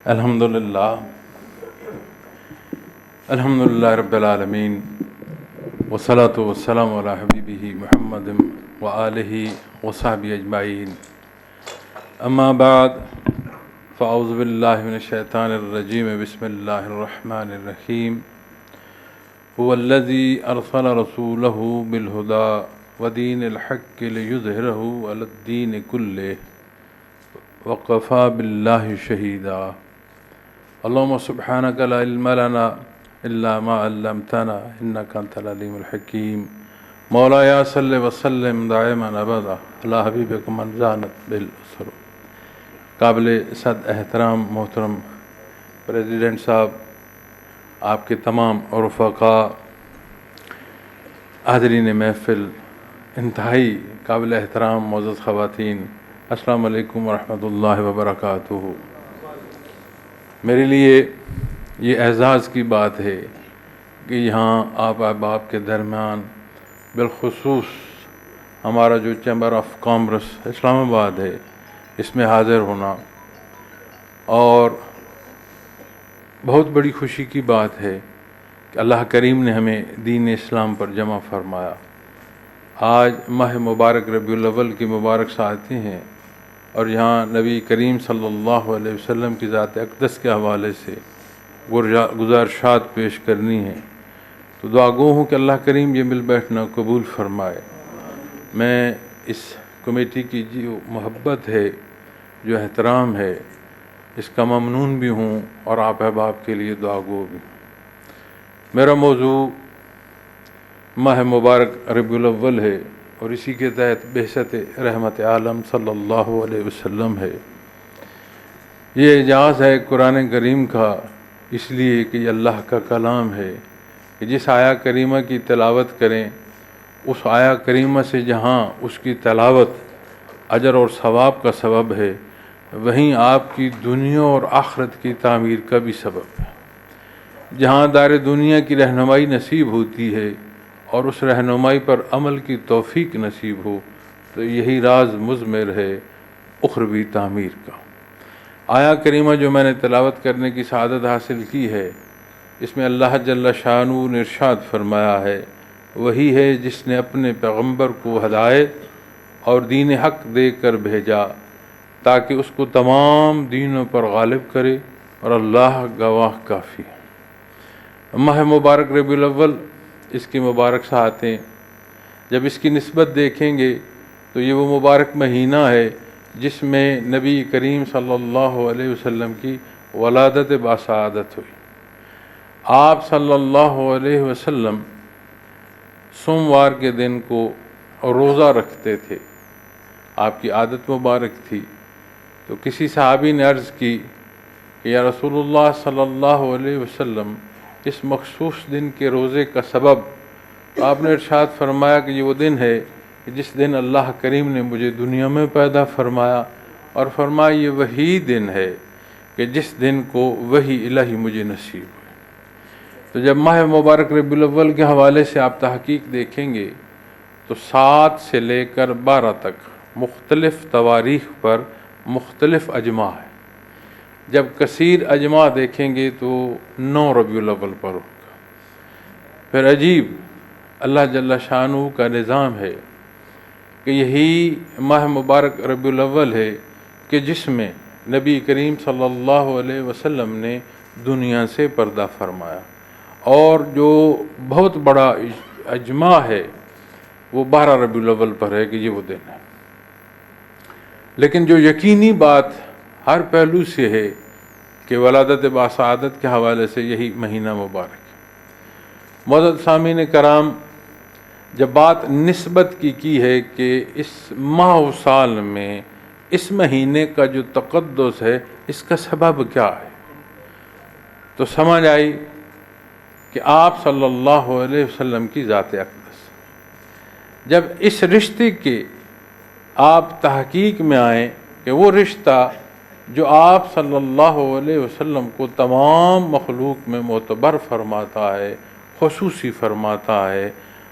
الحمدللہ الحمدللہ رب العالمین والصلاة والسلام علی حبیبہ محمد وآلہ وصحبہ اجمعین اما بعد فاعوذ باللہ من الشیطان الرجیم بسم اللہ الرحمن الرحیم هو الذی ارسل رسولہ بالہدی ودین الحق لیظہرہ علی الدین کلہ وقفا باللہ شہیدا اللہم سبحانک لا علم لنا الا ما علمتنا انک انت العلیم الحکیم مولایا صلی وسلم دائما ابدا علی حبیبک من زانت بالاسر۔ قابل صد احترام محترم پریزیڈنٹ صاحب، آپ کے تمام رفقاء، حاضرین محفل، انتہائی قابل احترام معزز خواتین، السلام علیکم ورحمۃ اللہ وبرکاتہ۔ میرے لیے یہ اعزاز کی بات ہے کہ یہاں آپ احباب کے درمیان، بالخصوص ہمارا جو چیمبر آف کامرس اسلام آباد ہے، اس میں حاضر ہونا، اور بہت بڑی خوشی کی بات ہے کہ اللہ کریم نے ہمیں دین اسلام پر جمع فرمایا۔ آج ماہ مبارک ربیع الاول کی مبارک ساعتیں ہیں، اور یہاں نبی کریم صلی اللہ علیہ وسلم کی ذات اقدس کے حوالے سے گزارشات پیش کرنی ہیں، تو دعا گو ہوں کہ اللہ کریم یہ مل بیٹھنا قبول فرمائے۔ میں اس کمیٹی کی جو محبت ہے، جو احترام ہے، اس کا ممنون بھی ہوں، اور آپ احباب کے لیے دعا گو بھی ہوں۔ میرا موضوع ماہ مبارک ربیع الاول ہے، اور اسی کے تحت بعثت رحمت عالم صلی اللہ علیہ وسلم ہے۔ یہ اعجاز ہے قرآن کریم کا، اس لیے کہ یہ اللہ کا کلام ہے کہ جس آیہ کریمہ کی تلاوت کریں، اس آیہ کریمہ سے جہاں اس کی تلاوت اجر اور ثواب کا سبب ہے، وہیں آپ کی دنیا اور آخرت کی تعمیر کا بھی سبب ہے۔ جہاں دار دنیا کی رہنمائی نصیب ہوتی ہے اور اس رہنمائی پر عمل کی توفیق نصیب ہو، تو یہی راز مضمر ہے اخروی تعمیر کا۔ آیہ کریمہ جو میں نے تلاوت کرنے کی سعادت حاصل کی ہے، اس میں اللہ جل شانہ نے ارشاد فرمایا ہے، وہی ہے جس نے اپنے پیغمبر کو ہدایت اور دین حق دے کر بھیجا تاکہ اس کو تمام دینوں پر غالب کرے، اور اللہ گواہ کافی ہے۔ ماہ مبارک ربیع الاول، اس کی مبارک ساعتیں جب اس کی نسبت دیکھیں گے تو یہ وہ مبارک مہینہ ہے جس میں نبی کریم صلی اللہ علیہ وسلم کی ولادت باسعادت ہوئی۔ آپ صلی اللہ علیہ وسلم سوموار کے دن کو روزہ رکھتے تھے، آپ کی عادت مبارک تھی۔ تو کسی صحابی نے عرض کی کہ یا رسول اللہ صلی اللہ علیہ وسلم، اس مخصوص دن کے روزے کا سبب؟ آپ نے ارشاد فرمایا کہ یہ وہ دن ہے کہ جس دن اللہ کریم نے مجھے دنیا میں پیدا فرمایا، اور فرمایا یہ وہی دن ہے کہ جس دن کو وحی الہی مجھے نصیب ہوئی۔ تو جب ماہ مبارک ربیع الاول کے حوالے سے آپ تحقیق دیکھیں گے تو 7 سے لے کر 12 تک مختلف تواریخ پر مختلف اجماع ہے۔ جب کثیر اجماع دیکھیں گے تو 9 ربیع الاول پر ہوگا۔ پھر عجیب اللہ جل شانہ کا نظام ہے کہ یہی ماہ مبارک ربیع الاول ہے کہ جس میں نبی کریم صلی اللہ علیہ وسلم نے دنیا سے پردہ فرمایا، اور جو بہت بڑا اجماع ہے وہ 12 ربیع الاول پر ہے کہ یہ وہ دن ہے۔ لیکن جو یقینی بات ہر پہلو سے ہے کہ ولادت باسعادت کے حوالے سے یہی مہینہ مبارک ہے۔ معزز سامعین کرام، جب بات نسبت کی ہے کہ اس ماہ و سال میں اس مہینے کا جو تقدس ہے، اس کا سبب کیا ہے، تو سمجھ آئی کہ آپ صلی اللہ علیہ وسلم کی ذات اقدس۔ جب اس رشتے کے آپ تحقیق میں آئیں کہ وہ رشتہ جو آپ صلی اللہ علیہ وسلم کو تمام مخلوق میں معتبر فرماتا ہے، خصوصی فرماتا ہے،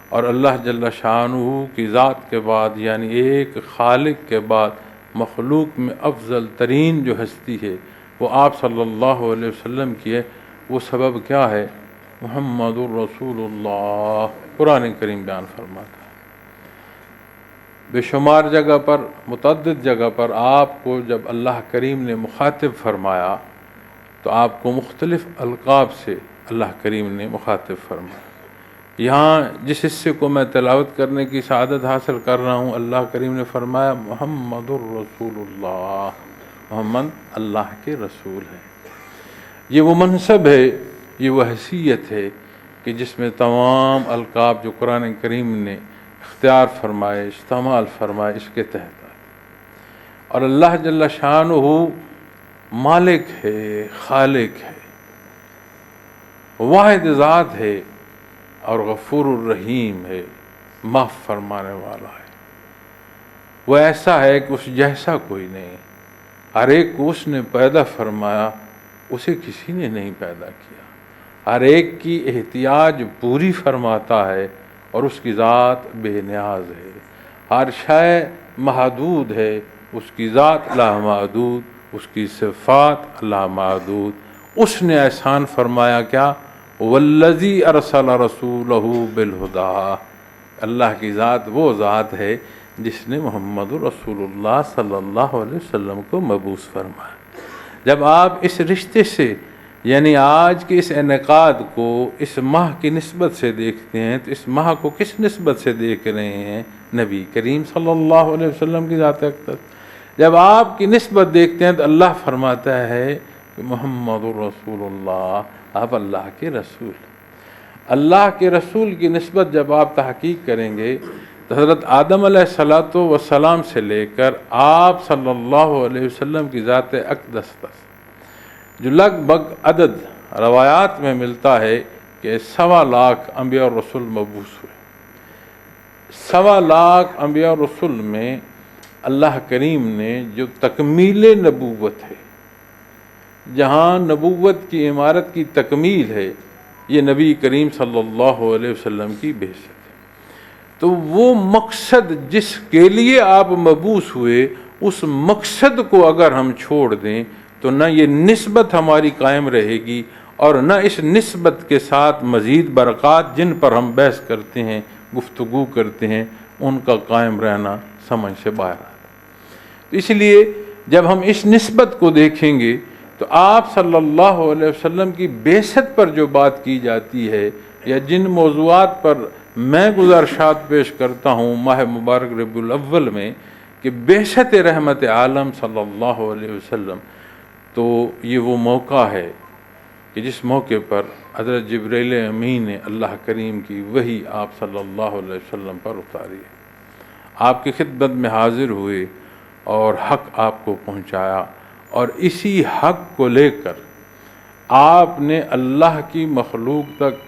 اور اللہ جل شانہ کی ذات کے بعد، یعنی ایک خالق کے بعد، مخلوق میں افضل ترین جو ہستی ہے وہ آپ صلی اللہ علیہ وسلم کی ہے۔ وہ سبب کیا ہے؟ محمد الرسول اللہ، قرآن کریم بیان فرماتا ہے۔ بے شمار جگہ پر، متعدد جگہ پر آپ کو جب اللہ کریم نے مخاطب فرمایا تو آپ کو مختلف القاب سے اللہ کریم نے مخاطب فرمایا۔ یہاں جس حصے کو میں تلاوت کرنے کی سعادت حاصل کر رہا ہوں، اللہ کریم نے فرمایا محمد الرسول اللہ، محمد اللہ کے رسول ہیں۔ یہ وہ منصب ہے، یہ وہ حیثیت ہے کہ جس میں تمام القاب جو قرآن کریم نے اختیار فرمائے، استعمال فرمائے، اس کے تحت آئے۔ اور اللہ جل شانہ مالک ہے، خالق ہے، واحد ذات ہے، اور غفور الرحیم ہے، معاف فرمانے والا ہے۔ وہ ایسا ہے کہ اس جیسا کوئی نہیں، ہر ایک کو اس نے پیدا فرمایا، اسے کسی نے نہیں پیدا کیا، ہر ایک کی احتیاج پوری فرماتا ہے، اور اس کی ذات بے نیاز ہے۔ ہر شے محدود ہے، اس کی ذات لامحدود، اس کی صفات لامحدود۔ اس نے احسان فرمایا کیا؟ والذی ارسل رسولہ بالہدیٰ، اللہ کی ذات وہ ذات ہے جس نے محمد رسول اللہ صلی اللہ علیہ وسلم کو مبعوث فرمایا۔ جب آپ اس رشتے سے، یعنی آج کے اس انعقاد کو اس ماہ کی نسبت سے دیکھتے ہیں تو اس ماہ کو کس نسبت سے دیکھ رہے ہیں؟ نبی کریم صلی اللہ علیہ وسلم کی ذات اقدس۔ جب آپ کی نسبت دیکھتے ہیں تو اللہ فرماتا ہے کہ محمد رسول اللہ، آپ اللہ کے رسول۔ اللہ کے رسول کی نسبت جب آپ تحقیق کریں گے تو حضرت آدم علیہ الصلوۃ والسلام سے لے کر آپ صلی اللہ علیہ وسلم کی ذات اقدس تک، جو لگ بھگ عدد روایات میں ملتا ہے کہ 1.25 لاکھ انبیاء اور رسول مبعوث ہوئے۔ 1.25 لاکھ انبیاء اور رسول میں اللہ کریم نے جو تکمیل نبوت ہے، جہاں نبوت کی عمارت کی تکمیل ہے، یہ نبی کریم صلی اللہ علیہ وسلم کی بعثت ہے۔ تو وہ مقصد جس کے لیے آپ مبعوث ہوئے، اس مقصد کو اگر ہم چھوڑ دیں تو نہ یہ نسبت ہماری قائم رہے گی، اور نہ اس نسبت کے ساتھ مزید برکات جن پر ہم بحث کرتے ہیں، گفتگو کرتے ہیں، ان کا قائم رہنا سمجھ سے باہر آتا ہے۔ تو اس لیے جب ہم اس نسبت کو دیکھیں گے تو آپ صلی اللہ علیہ وسلم کی بعثت پر جو بات کی جاتی ہے، یا جن موضوعات پر میں گزارشات پیش کرتا ہوں ماہ مبارک ربیع الاول میں کہ بعثت رحمت عالم صلی اللہ علیہ وسلم، تو یہ وہ موقع ہے کہ جس موقع پر حضرت جبرائیل امین نے اللہ کریم کی وحی آپ صلی اللہ علیہ وسلم پر اتاری ہے، آپ کی خدمت میں حاضر ہوئے اور حق آپ کو پہنچایا، اور اسی حق کو لے کر آپ نے اللہ کی مخلوق تک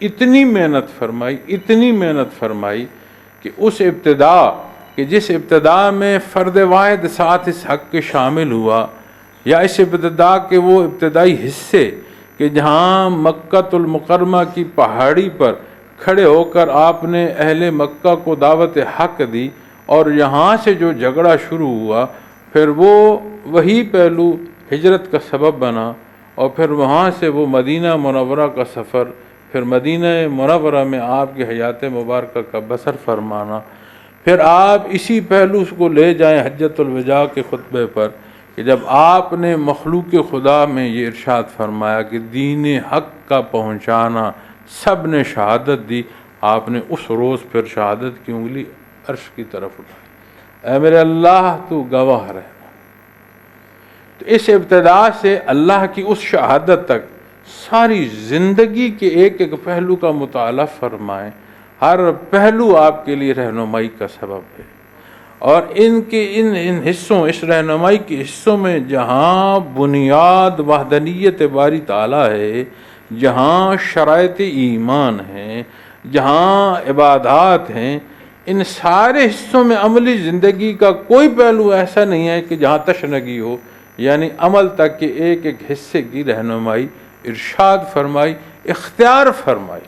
اتنی محنت فرمائی کہ اس ابتدا کہ جس ابتدا میں فرد واحد ساتھ اس حق کے شامل ہوا، یا اس ابتدا کے وہ ابتدائی حصے کہ جہاں مکہ المکرمہ کی پہاڑی پر کھڑے ہو کر آپ نے اہل مکہ کو دعوت حق دی، اور یہاں سے جو جھگڑا شروع ہوا، پھر وہ وہی پہلو ہجرت کا سبب بنا، اور پھر وہاں سے وہ مدینہ منورہ کا سفر، پھر مدینہ منورہ میں آپ کی حیات مبارکہ کا بسر فرمانا، پھر آپ اسی پہلو کو لے جائیں حجۃ الوداع کے خطبے پر کہ جب آپ نے مخلوق خدا میں یہ ارشاد فرمایا کہ دین حق کا پہنچانا، سب نے شہادت دی، آپ نے اس روز پھر شہادت کی انگلی عرش کی طرف اٹھائی، اے میرے اللہ تو گواہ رہنا۔ تو اس ابتدا سے اللہ کی اس شہادت تک ساری زندگی کے ایک ایک پہلو کا مطالعہ فرمائیں، ہر پہلو آپ کے لیے رہنمائی کا سبب ہے، اور ان حصوں، اس رہنمائی کے حصوں میں جہاں بنیاد وحدانیت باری تعالیٰ ہے، جہاں شرائط ایمان ہیں، جہاں عبادات ہیں، ان سارے حصوں میں عملی زندگی کا کوئی پہلو ایسا نہیں ہے کہ جہاں تشنگی ہو، یعنی عمل تک کے ایک ایک حصے کی رہنمائی، ارشاد فرمائی، اختیار فرمائی،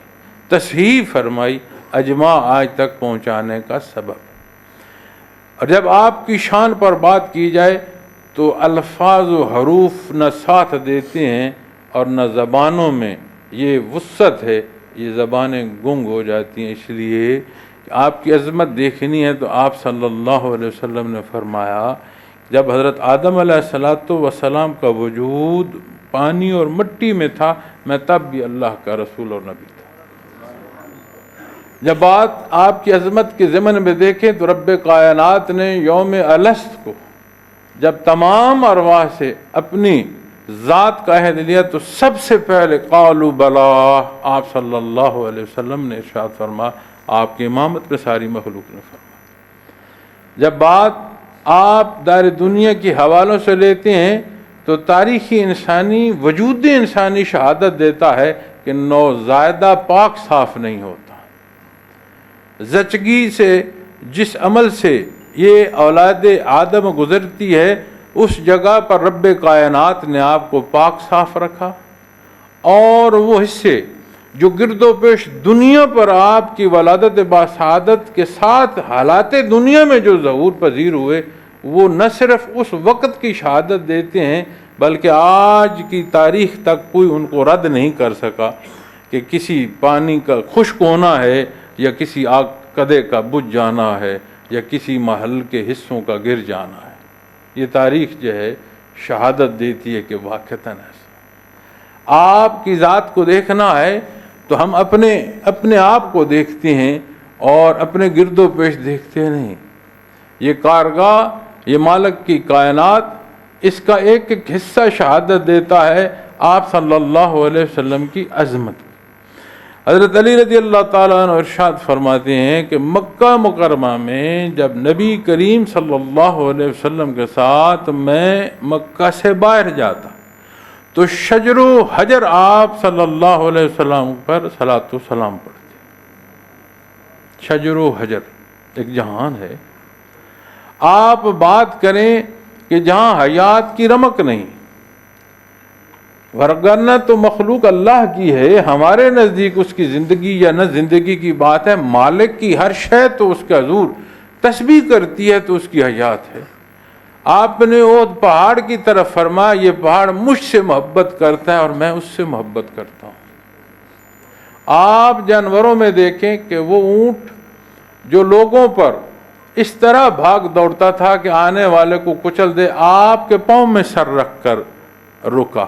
تصحیح فرمائی، اجماع آج تک پہنچانے کا سبب۔ اور جب آپ کی شان پر بات کی جائے تو الفاظ و حروف نہ ساتھ دیتے ہیں اور نہ زبانوں میں یہ وسعت ہے، یہ زبانیں گنگ ہو جاتی ہیں۔ اس لیے کہ آپ کی عظمت دیکھنی ہے تو آپ صلی اللہ علیہ وسلم نے فرمایا جب حضرت آدم علیہ السلام کا وجود پانی اور مٹی میں تھا، میں تب بھی اللہ کا رسول اور نبی تھا۔ جب بات آپ کی عظمت کے ضمن میں دیکھیں تو رب کائنات نے یوم الست کو جب تمام ارواح سے اپنی ذات کا عہد لیا تو سب سے پہلے قالوا بلا، آپ صلی اللہ علیہ وسلم نے ارشاد فرما، آپ کی امامت پہ ساری مخلوق نے فرما۔ جب بات آپ دار دنیا کی حوالوں سے لیتے ہیں تو تاریخی انسانی وجود انسانی شہادت دیتا ہے کہ نوزائیدہ پاک صاف نہیں ہوتا۔ زچگی سے جس عمل سے یہ اولاد آدم گزرتی ہے اس جگہ پر رب کائنات نے آپ کو پاک صاف رکھا، اور وہ حصے جو گرد و پیش دنیا پر آپ کی ولادت باسعادت کے ساتھ حالات دنیا میں جو ظہور پذیر ہوئے، وہ نہ صرف اس وقت کی شہادت دیتے ہیں بلکہ آج کی تاریخ تک کوئی ان کو رد نہیں کر سکا کہ کسی پانی کا خشک ہونا ہے یا کسی آگ کدے کا بجھ جانا ہے یا کسی محل کے حصوں کا گر جانا ہے۔ یہ تاریخ جو ہے شہادت دیتی ہے کہ واقعتاً ایسا۔ آپ کی ذات کو دیکھنا ہے تو ہم اپنے آپ کو دیکھتے ہیں اور اپنے گرد و پیش دیکھتے نہیں۔ یہ کارگاہ، یہ مالک کی کائنات، اس کا ایک ایک حصہ شہادت دیتا ہے آپ صلی اللہ علیہ وسلم کی عظمت۔ حضرت علی رضی اللہ تعالیٰ عنہ ارشاد فرماتے ہیں کہ مکہ مکرمہ میں جب نبی کریم صلی اللہ علیہ وسلم کے ساتھ میں مکہ سے باہر جاتا تو شجر و حجر آپ صلی اللہ علیہ وسلم پر صلاۃ و سلام پڑھتے۔ شجر و حجر ایک جہان ہے، آپ بات کریں کہ جہاں حیات کی رمق نہیں، ورگرنہ تو مخلوق اللہ کی ہے، ہمارے نزدیک اس کی زندگی یا نہ زندگی کی بات ہے، مالک کی ہر شے تو اس کا حضور تسبیح کرتی ہے تو اس کی حیات ہے۔ آپ نے احد پہاڑ کی طرف فرمایا یہ پہاڑ مجھ سے محبت کرتا ہے اور میں اس سے محبت کرتا ہوں۔ آپ جانوروں میں دیکھیں کہ وہ اونٹ جو لوگوں پر اس طرح بھاگ دوڑتا تھا کہ آنے والے کو کچل دے، آپ کے پاؤں میں سر رکھ کر رکا۔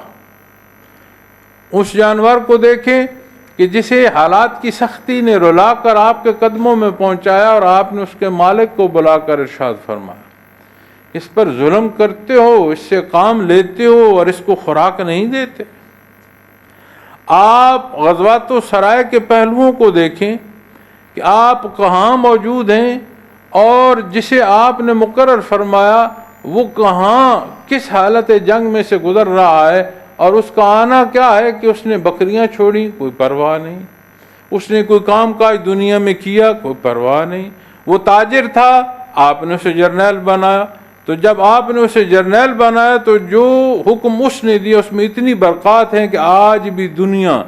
اس جانور کو دیکھیں کہ جسے حالات کی سختی نے رلا کر آپ کے قدموں میں پہنچایا اور آپ نے اس کے مالک کو بلا کر ارشاد فرمایا اس پر ظلم کرتے ہو، اس سے کام لیتے ہو اور اس کو خوراک نہیں دیتے۔ آپ غزوات و سرائے کے پہلوؤں کو دیکھیں کہ آپ کہاں موجود ہیں اور جسے آپ نے مقرر فرمایا وہ کہاں کس حالت جنگ میں سے گزر رہا ہے، اور اس کا آنا کیا ہے کہ اس نے بکریاں چھوڑی، کوئی پرواہ نہیں، اس نے کوئی کام کاج دنیا میں کیا، کوئی پرواہ نہیں۔ وہ تاجر تھا، آپ نے اسے جرنیل بنایا، تو جب آپ نے اسے جرنیل بنایا تو جو حکم اس نے دیا اس میں اتنی برکات ہیں کہ آج بھی دنیا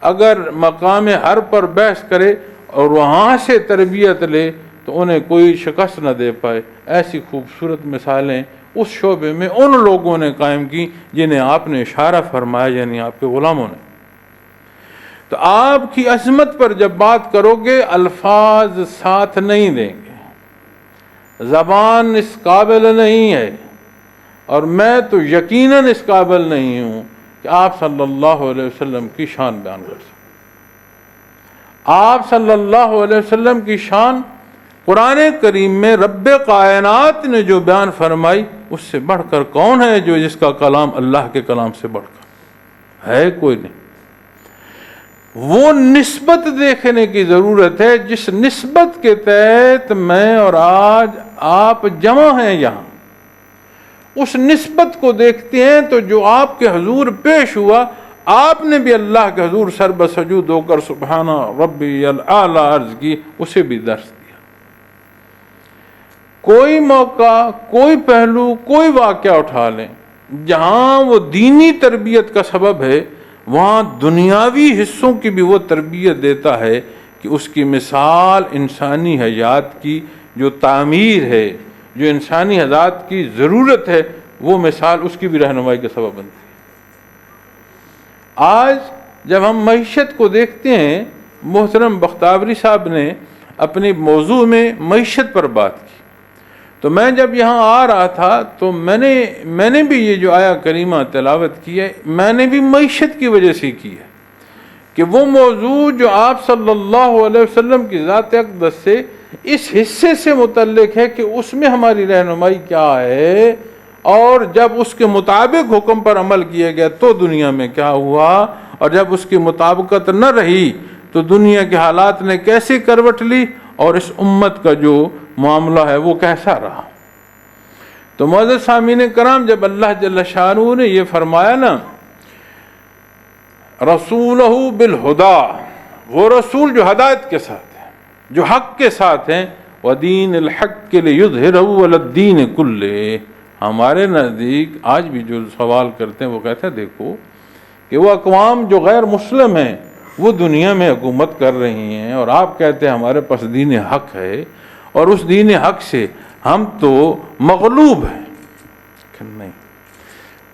اگر مقام حرب پر بحث کرے اور وہاں سے تربیت لے تو انہیں کوئی شکست نہ دے پائے۔ ایسی خوبصورت مثالیں اس شعبے میں ان لوگوں نے قائم کی جنہیں آپ نے اشارہ فرمایا، یعنی آپ کے غلاموں نے۔ تو آپ کی عظمت پر جب بات کرو گے الفاظ ساتھ نہیں دیں گے، زبان اس قابل نہیں ہے، اور میں تو یقیناً اس قابل نہیں ہوں کہ آپ صلی اللہ علیہ وسلم کی شان بیان کر سکوں۔ آپ صلی اللہ علیہ وسلم کی شان قرآن کریم میں رب کائنات نے جو بیان فرمائی اس سے بڑھ کر کون ہے جو جس کا کلام اللہ کے کلام سے بڑھ کر ہے؟ کوئی نہیں۔ وہ نسبت دیکھنے کی ضرورت ہے جس نسبت کے تحت میں اور آج آپ جمع ہیں یہاں، اس نسبت کو دیکھتے ہیں تو جو آپ کے حضور پیش ہوا، آپ نے بھی اللہ کے حضور سر بسجود ہو کر سبحان ربی الاعلی عرض کی، اسے بھی درس دیا۔ کوئی موقع، کوئی پہلو، کوئی واقعہ اٹھا لیں جہاں وہ دینی تربیت کا سبب ہے، وہاں دنیاوی حصوں کی بھی وہ تربیت دیتا ہے کہ اس کی مثال انسانی حیات کی جو تعمیر ہے، جو انسانی حیات کی ضرورت ہے، وہ مثال اس کی بھی رہنمائی کا سبب بنتی ہے۔ آج جب ہم معیشت کو دیکھتے ہیں، محترم بختیاری صاحب نے اپنی موضوع میں معیشت پر بات کی، تو میں جب یہاں آ رہا تھا تو میں نے بھی یہ جو آیا کریمہ تلاوت کی ہے، میں نے بھی معیشت کی وجہ سے کی ہے کہ وہ موضوع جو آپ صلی اللہ علیہ وسلم کی ذات اقدس سے اس حصے سے متعلق ہے کہ اس میں ہماری رہنمائی کیا ہے، اور جب اس کے مطابق حکم پر عمل کیا گیا تو دنیا میں کیا ہوا، اور جب اس کی مطابقت نہ رہی تو دنیا کے حالات نے کیسے کروٹ لی، اور اس امت کا جو معاملہ ہے وہ کیسا رہا۔ تو معزز سامعین کرام، جب اللہ جل شانہ نے یہ فرمایا نا رسولہ بالہدا، وہ رسول جو ہدایت کے ساتھ ہیں، جو حق کے ساتھ ہیں، ودین الحق لیظہرہ علی الدین کلہ، ہمارے نزدیک آج بھی جو سوال کرتے ہیں وہ کہتے ہیں دیکھو کہ وہ اقوام جو غیر مسلم ہیں وہ دنیا میں حکومت کر رہی ہیں، اور آپ کہتے ہیں ہمارے پاس دین حق ہے، اور اس دین حق سے ہم تو مغلوب ہیں۔ نہیں،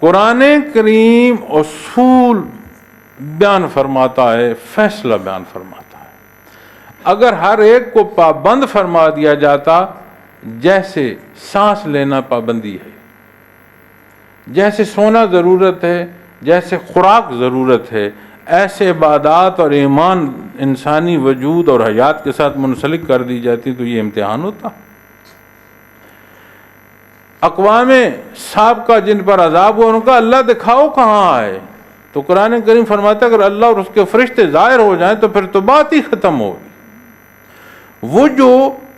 قرآن کریم اصول بیان فرماتا ہے، فیصلہ بیان فرماتا ہے۔ اگر ہر ایک کو پابند فرما دیا جاتا، جیسے سانس لینا پابندی ہے، جیسے سونا ضرورت ہے، جیسے خوراک ضرورت ہے، ایسے عبادات اور ایمان انسانی وجود اور حیات کے ساتھ منسلک کر دی جاتی تو یہ امتحان ہوتا۔ اقوام سابقہ جن پر عذاب ہوا ان کا اللہ دکھاؤ کہاں ہے، تو قرآن کریم فرماتا ہے اگر اللہ اور اس کے فرشتے ظاہر ہو جائیں تو پھر تو بات ہی ختم ہوگی۔ وہ جو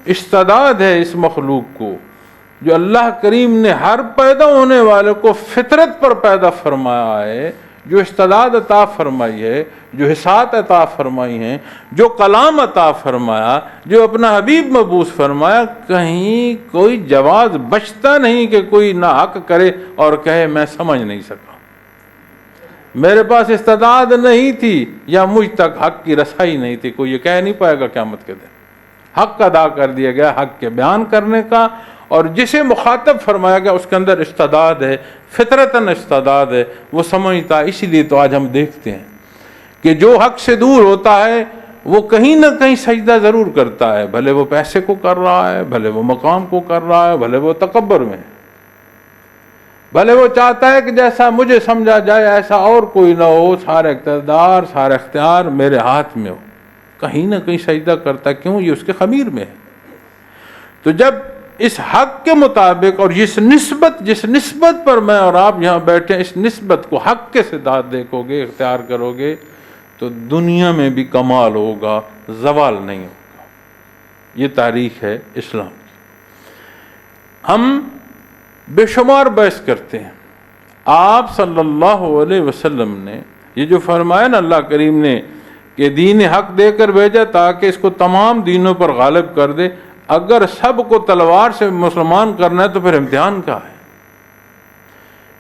استعداد ہے اس مخلوق کو، جو اللہ کریم نے ہر پیدا ہونے والے کو فطرت پر پیدا فرمایا ہے، جو استعداد عطا فرمائی ہے، جو حسات عطا فرمائی ہیں، جو کلام عطا فرمایا، جو اپنا حبیب مبعوث فرمایا، کہیں کوئی جواز بچتا نہیں کہ کوئی نہ حق کرے اور کہے میں سمجھ نہیں سکا، میرے پاس استعداد نہیں تھی، یا مجھ تک حق کی رسائی نہیں تھی۔ کوئی یہ کہہ نہیں پائے گا قیامت کے دن۔ حق ادا کر دیا گیا، حق کے بیان کرنے کا، اور جسے مخاطب فرمایا گیا اس کے اندر استعداد ہے، فطرتاً استعداد ہے، وہ سمجھتا ہے۔ اسی لیے تو آج ہم دیکھتے ہیں کہ جو حق سے دور ہوتا ہے وہ کہیں نہ کہیں سجدہ ضرور کرتا ہے، بھلے وہ پیسے کو کر رہا ہے، بھلے وہ مقام کو کر رہا ہے، بھلے وہ تکبر میں ہے، بھلے وہ چاہتا ہے کہ جیسا مجھے سمجھا جائے ایسا اور کوئی نہ ہو، سارا اقتدار سارا اختیار میرے ہاتھ میں ہو، کہیں نہ کہیں سجدہ کرتا ہے۔ کیوں؟ یہ اس کے خمیر میں ہے۔ تو جب اس حق کے مطابق اور جس نسبت پر میں اور آپ یہاں بیٹھے اس نسبت کو حق کے ساتھ دیکھو گے، اختیار کرو گے، تو دنیا میں بھی کمال ہوگا، زوال نہیں ہوگا۔ یہ تاریخ ہے اسلام کی۔ ہم بے شمار بحث کرتے ہیں۔ آپ صلی اللہ علیہ وسلم نے یہ جو فرمایا نا اللہ کریم نے کہ دین حق دے کر بھیجا تاکہ اس کو تمام دینوں پر غالب کر دے، اگر سب کو تلوار سے مسلمان کرنا ہے تو پھر امتحان کا ہے؟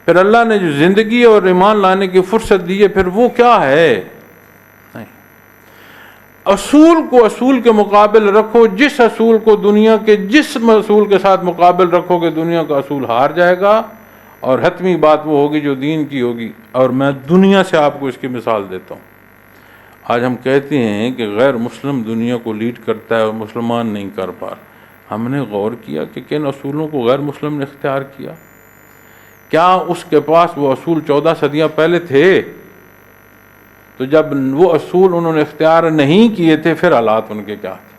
پھر اللہ نے جو زندگی اور ایمان لانے کی فرصت دی ہے پھر وہ کیا ہے؟ نہیں، اصول کو اصول کے مقابل رکھو۔ جس اصول کو دنیا کے جس اصول کے ساتھ مقابل رکھو گے دنیا کا اصول ہار جائے گا، اور حتمی بات وہ ہوگی جو دین کی ہوگی۔ اور میں دنیا سے آپ کو اس کی مثال دیتا ہوں۔ آج ہم کہتے ہیں کہ غیر مسلم دنیا کو لیڈ کرتا ہے اور مسلمان نہیں کر پا رہا۔ ہم نے غور کیا کہ کن اصولوں کو غیر مسلم نے اختیار کیا؟ کیا اس کے پاس وہ اصول 14 صدیاں پہلے تھے؟ تو جب وہ اصول انہوں نے اختیار نہیں کیے تھے پھر حالات ان کے کیا تھے؟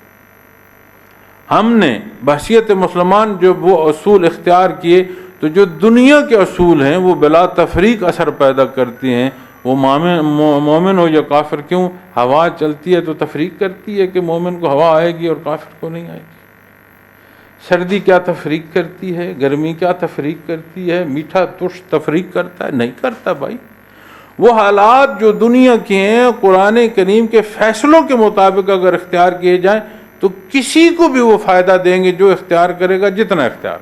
ہم نے بحثیت مسلمان جب وہ اصول اختیار کیے تو جو دنیا کے اصول ہیں وہ بلا تفریق اثر پیدا کرتی ہیں۔ وہ مومن ہو یا کافر، کیوں؟ ہوا چلتی ہے تو تفریق کرتی ہے کہ مومن کو ہوا آئے گی اور کافر کو نہیں آئے گی۔ سردی کیا تفریق کرتی ہے؟ گرمی کیا تفریق کرتی ہے؟ میٹھا ترش تفریق کرتا ہے؟ نہیں کرتا بھائی۔ وہ حالات جو دنیا کے ہیں قرآن کریم کے فیصلوں کے مطابق اگر اختیار کیے جائیں تو کسی کو بھی وہ فائدہ دیں گے جو اختیار کرے گا جتنا اختیار۔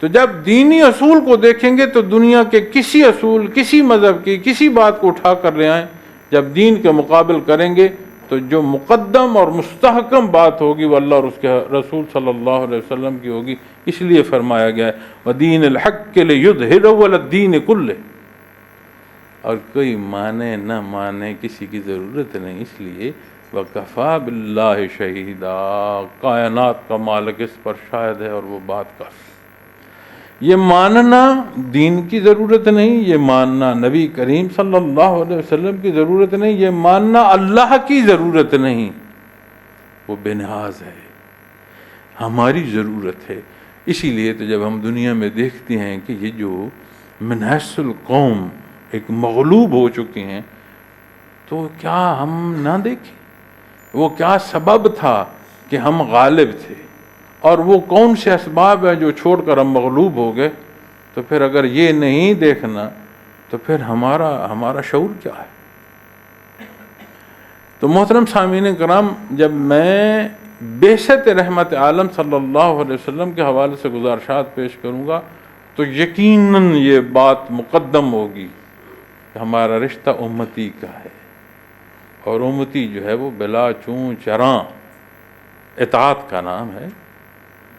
تو جب دینی اصول کو دیکھیں گے تو دنیا کے کسی اصول، کسی مذہب کی کسی بات کو اٹھا کر لے آئیں، جب دین کے مقابل کریں گے تو جو مقدم اور مستحکم بات ہوگی وہ اللہ اور اس کے رسول صلی اللہ علیہ وسلم کی ہوگی۔ اس لیے فرمایا گیا ہے وَدِينِ الْحَقِّ لِيُظْهِرَهُ عَلَى الدِّينِ كُلِّهِ، اور کوئی مانے نہ مانے کسی کی ضرورت نہیں، اس لیے وَكَفَى بِاللَّهِ شَهِيدًا، کائنات کا مالک اس پر شاہد ہے اور وہ بات کافی۔ یہ ماننا دین کی ضرورت نہیں، یہ ماننا نبی کریم صلی اللہ علیہ وسلم کی ضرورت نہیں، یہ ماننا اللہ کی ضرورت نہیں، وہ بے نیاز ہے، ہماری ضرورت ہے۔ اسی لیے تو جب ہم دنیا میں دیکھتے ہیں کہ یہ جو من حیث القوم ایک مغلوب ہو چکے ہیں، تو کیا ہم نہ دیکھیں وہ کیا سبب تھا کہ ہم غالب تھے، اور وہ کون سے اسباب ہیں جو چھوڑ کر ہم مغلوب ہو گئے؟ تو پھر اگر یہ نہیں دیکھنا تو پھر ہمارا شعور کیا ہے؟ تو محترم سامعین کرام، جب میں بعثت رحمت عالم صلی اللہ علیہ وسلم کے حوالے سے گزارشات پیش کروں گا تو یقیناً یہ بات مقدم ہوگی کہ ہمارا رشتہ امتی کا ہے، اور امتی جو ہے وہ بلا چون چراں اطاعت کا نام ہے۔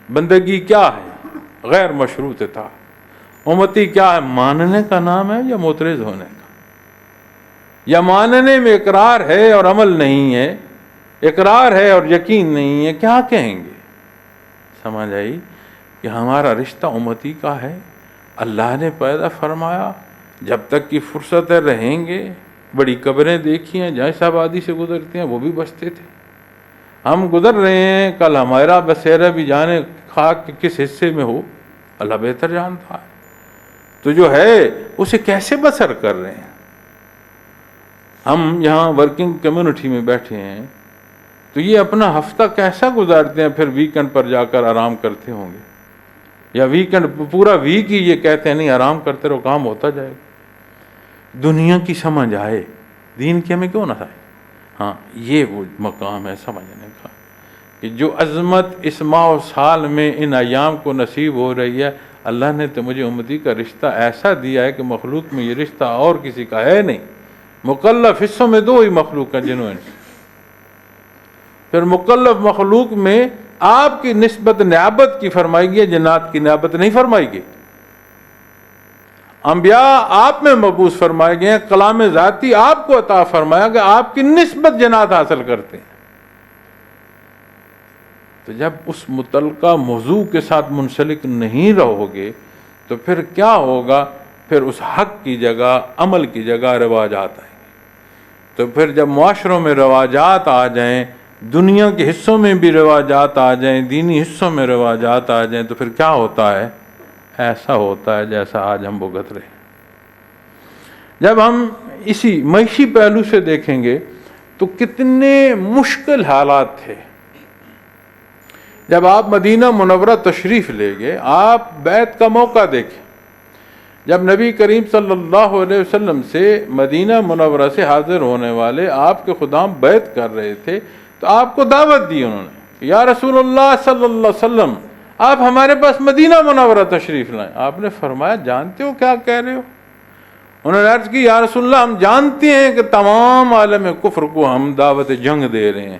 بندگی کیا ہے؟ غیر مشروط اطاعت۔ امتی کیا ہے؟ ماننے کا نام ہے یا معترض ہونے کا؟ یا ماننے میں اقرار ہے اور عمل نہیں ہے، اقرار ہے اور یقین نہیں ہے، کیا کہیں گے؟ سمجھ آئی کہ ہمارا رشتہ امتی کا ہے۔ اللہ نے پیدا فرمایا جب تک کہ فرصتیں رہیں گے، بڑی قبریں دیکھی ہیں جہاں آبادی سے گزرتے ہیں وہ بھی بستے تھے، ہم گزر رہے ہیں، کل ہمارا بسیرا بھی جانے خاک کے کس حصے میں ہو، اللہ بہتر جانتا ہے۔ تو جو ہے اسے کیسے بسر کر رہے ہیں؟ ہم یہاں ورکنگ کمیونٹی میں بیٹھے ہیں تو یہ اپنا ہفتہ کیسا گزارتے ہیں؟ پھر ویکنڈ پر جا کر آرام کرتے ہوں گے، یا ویکنڈ پورا ویک ہی یہ کہتے ہیں نہیں آرام کرتے رہو، کام ہوتا جائے گا۔ دنیا کی سمجھ آئے، دین کی ہمیں کیوں نہ آئے؟ ہاں، یہ وہ مقام ہے سمجھنے کا کہ جو عظمت اس ماہ و سال میں ان ایام کو نصیب ہو رہی ہے، اللہ نے تو مجھے امتی کا رشتہ ایسا دیا ہے کہ مخلوق میں یہ رشتہ اور کسی کا ہے نہیں۔ مکلف حصوں میں دو ہی مخلوق ہیں جنہوں نے، پھر مکلف مخلوق میں آپ کی نسبت نیابت کی فرمائی گئی، جنات کی نیابت نہیں فرمائی گئی۔ انبیاء آپ میں مبعوث فرمائے گئے ہیں، کلام ذاتی آپ کو عطا فرمایا کہ آپ کی نسبت جنات حاصل کرتے ہیں۔ تو جب اس متعلقہ موضوع کے ساتھ منسلک نہیں رہو گے تو پھر کیا ہوگا؟ پھر اس حق کی جگہ، عمل کی جگہ رواجات آئیں گے۔ تو پھر جب معاشروں میں رواجات آ جائیں، دنیا کے حصوں میں بھی رواجات آ جائیں، دینی حصوں میں رواجات آ جائیں، تو پھر کیا ہوتا ہے؟ ایسا ہوتا ہے جیسا آج ہم بھگت رہے ہیں۔ جب ہم اسی معاشی پہلو سے دیکھیں گے تو کتنے مشکل حالات تھے۔ جب آپ مدینہ منورہ تشریف لے گئے، آپ بیعت کا موقع دیکھیں۔ جب نبی کریم صلی اللہ علیہ وسلم سے مدینہ منورہ سے حاضر ہونے والے آپ کے خدام بیعت کر رہے تھے تو آپ کو دعوت دی انہوں نے، یا رسول اللہ صلی اللہ علیہ وسلم آپ ہمارے پاس مدینہ منورہ تشریف لائیں۔ آپ نے فرمایا جانتے ہو کیا کہہ رہے ہو؟ انہوں نے عرض کی یا رسول اللہ ہم جانتے ہیں کہ تمام عالم کفر کو ہم دعوت جنگ دے رہے ہیں،